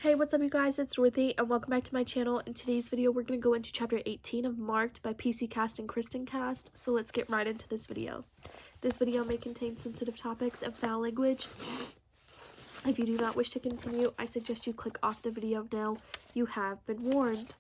Hey, what's up you guys, it's Dorothy and welcome back to my channel. In today's video, we're going to go into chapter 18 of Marked by PC Cast and Kristen Cast, so let's get right into this video. This video may contain sensitive topics and foul language. If you do not wish to continue, I suggest you click off the video now. You have been warned.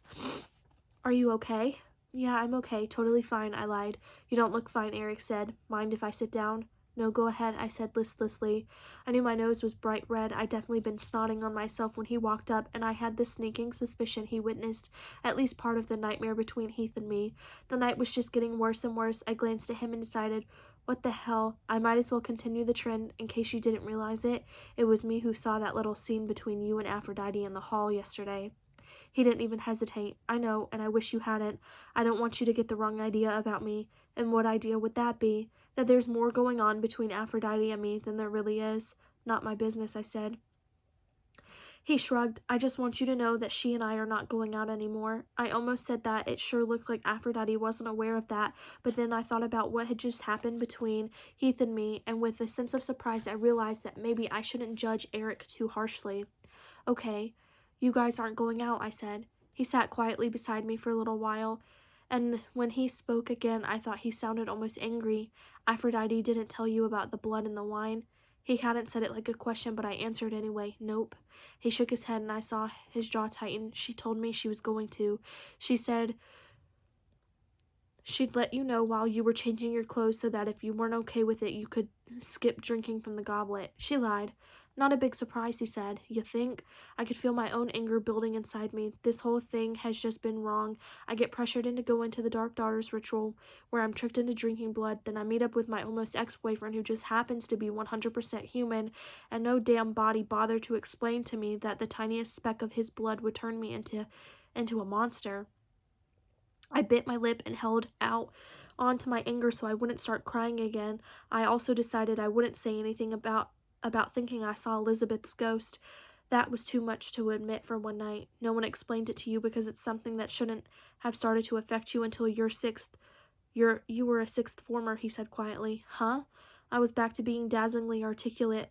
Are you okay? Yeah, I'm okay, totally fine, I lied. You don't look fine, Eric said. Mind if I sit down? No, go ahead, I said listlessly. I knew my nose was bright red. I'd definitely been snotting on myself when he walked up, and I had this sneaking suspicion he witnessed at least part of the nightmare between Heath and me. The night was just getting worse and worse. I glanced at him and decided, what the hell, I might as well continue the trend. In case you didn't realize it, it was me who saw that little scene between you and Aphrodite in the hall yesterday. He didn't even hesitate. I know, and I wish you hadn't. I don't want you to get the wrong idea about me. And what idea would that be? That there's more going on between Aphrodite and me than there really is. Not my business, I said. He shrugged. I just want you to know that she and I are not going out anymore. I almost said that. It sure looked like Aphrodite wasn't aware of that, but then I thought about what had just happened between Heath and me, and with a sense of surprise I realized that maybe I shouldn't judge Eric too harshly. Okay, you guys aren't going out, I said. He sat quietly beside me for a little while, and when he spoke again I thought he sounded almost angry. Aphrodite didn't tell you about the blood in the wine? He hadn't said it like a question, but I answered anyway. Nope. He shook his head and I saw his jaw tighten. She told me she was going to. She said she'd let you know while you were changing your clothes so that if you weren't okay with it, you could skip drinking from the goblet. She lied. Not a big surprise, he said. You think? I could feel my own anger building inside me. This whole thing has just been wrong. I get pressured into going to the Dark Daughters ritual, where I'm tricked into drinking blood. Then I meet up with my almost ex-boyfriend who just happens to be 100% human, and no damn body bothered to explain to me that the tiniest speck of his blood would turn me into a monster. I bit my lip and held out onto my anger so I wouldn't start crying again. I also decided I wouldn't say anything about thinking I saw Elizabeth's ghost. That was too much to admit for one night. No one explained it to you because it's something that shouldn't have started to affect you until you were a sixth former, he said quietly. Huh? I was back to being dazzlingly articulate.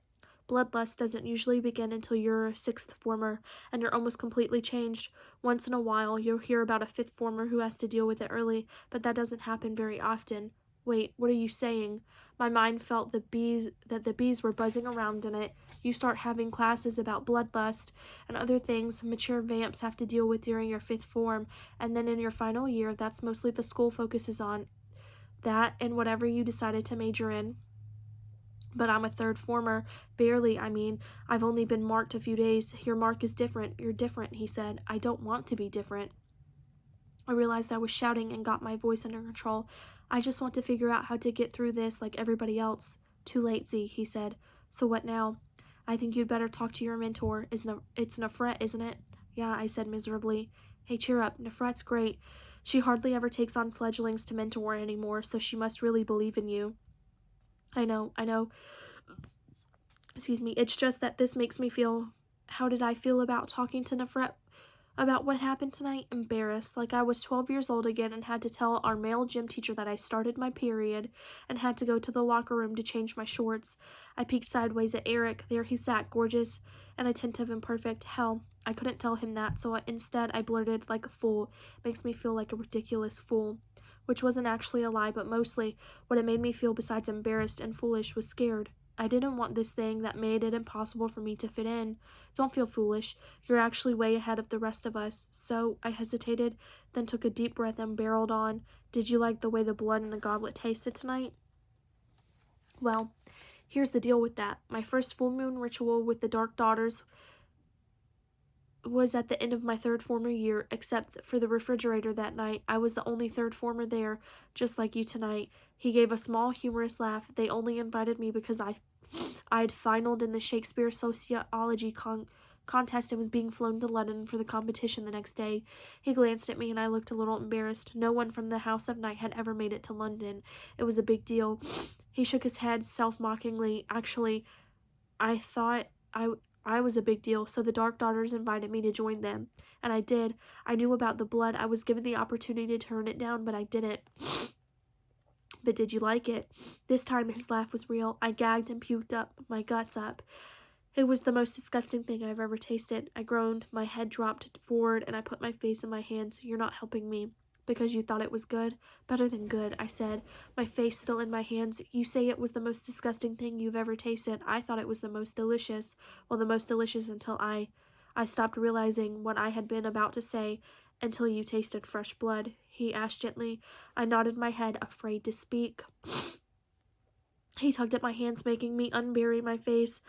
Bloodlust doesn't usually begin until you're a sixth former, and you're almost completely changed. Once in a while, you'll hear about a fifth former who has to deal with it early, but that doesn't happen very often. Wait, what are you saying? My mind felt that the bees were buzzing around in it. You start having classes about bloodlust and other things mature vamps have to deal with during your fifth form, and then in your final year, that's mostly the school focuses on. That and whatever you decided to major in. But I'm a third former. Barely, I mean. I've only been marked a few days. Your mark is different. You're different, he said. I don't want to be different. I realized I was shouting and got my voice under control. I just want to figure out how to get through this like everybody else. Too late, Z, he said. So what now? I think you'd better talk to your mentor. It's Nefret, isn't it? Yeah, I said miserably. Hey, cheer up. Nefret's great. She hardly ever takes on fledglings to mentor anymore, so she must really believe in you. I know. Excuse me. It's just that this makes me feel... How did I feel about talking to Nefret about what happened tonight? Embarrassed. Like I was 12 years old again and had to tell our male gym teacher that I started my period and had to go to the locker room to change my shorts. I peeked sideways at Eric. There he sat, gorgeous and attentive and perfect. Hell, I couldn't tell him that, so instead I blurted, like a fool. Makes me feel like a ridiculous fool. Which wasn't actually a lie, but mostly what it made me feel besides embarrassed and foolish was scared. I didn't want this thing that made it impossible for me to fit in. Don't feel foolish. You're actually way ahead of the rest of us. So, I hesitated, then took a deep breath and barreled on. Did you like the way the blood in the goblet tasted tonight? Well, here's the deal with that. My first full moon ritual with the Dark Daughters was at the end of my third former year, except for the refrigerator that night. I was the only third former there, just like you tonight. He gave a small, humorous laugh. They only invited me because I'd finaled in the Shakespeare sociology contest and was being flown to London for the competition the next day. He glanced at me and I looked a little embarrassed. No one from the House of Night had ever made it to London. It was a big deal. He shook his head self-mockingly. Actually, I thought I was a big deal, so the Dark Daughters invited me to join them. And I did. I knew about the blood. I was given the opportunity to turn it down, but I didn't. But did you like it? This time his laugh was real. I gagged and puked up my guts up. It was the most disgusting thing I've ever tasted. I groaned, my head dropped forward, and I put my face in my hands. You're not helping me. Because you thought it was good? Better than good, I said, my face still in my hands. You say it was the most disgusting thing you've ever tasted. I thought it was the most delicious. Well, the most delicious until I stopped realizing what I had been about to say. Until you tasted fresh blood, he asked gently. I nodded my head, afraid to speak. He tugged at my hands, making me unbury my face.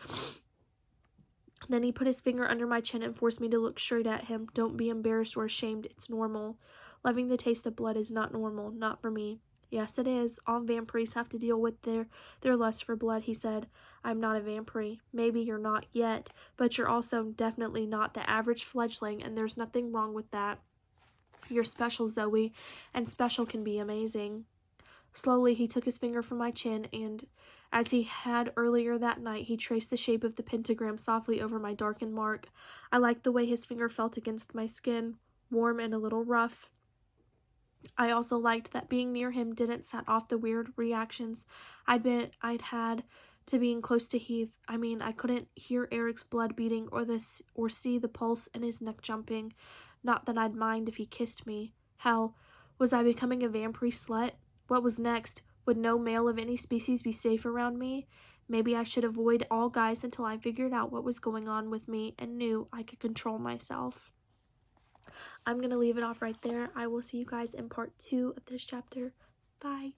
Then he put his finger under my chin and forced me to look straight at him. Don't be embarrassed or ashamed. It's normal. Loving the taste of blood is not normal. Not for me. Yes, it is. All vampires have to deal with their lust for blood, he said. I'm not a vampire. Maybe you're not yet, but you're also definitely not the average fledgling, and there's nothing wrong with that. You're special, Zoe, and special can be amazing. Slowly, he took his finger from my chin, and, as he had earlier that night, he traced the shape of the pentagram softly over my darkened mark. I liked the way his finger felt against my skin, warm and a little rough. I also liked that being near him didn't set off the weird reactions I'd had to being close to Heath. I mean, I couldn't hear Eric's blood beating or see the pulse in his neck jumping. Not that I'd mind if he kissed me. Hell, was I becoming a vampire slut? What was next? Would no male of any species be safe around me? Maybe I should avoid all guys until I figured out what was going on with me and knew I could control myself. I'm going to leave it off right there. I will see you guys in part 2 of this chapter. Bye.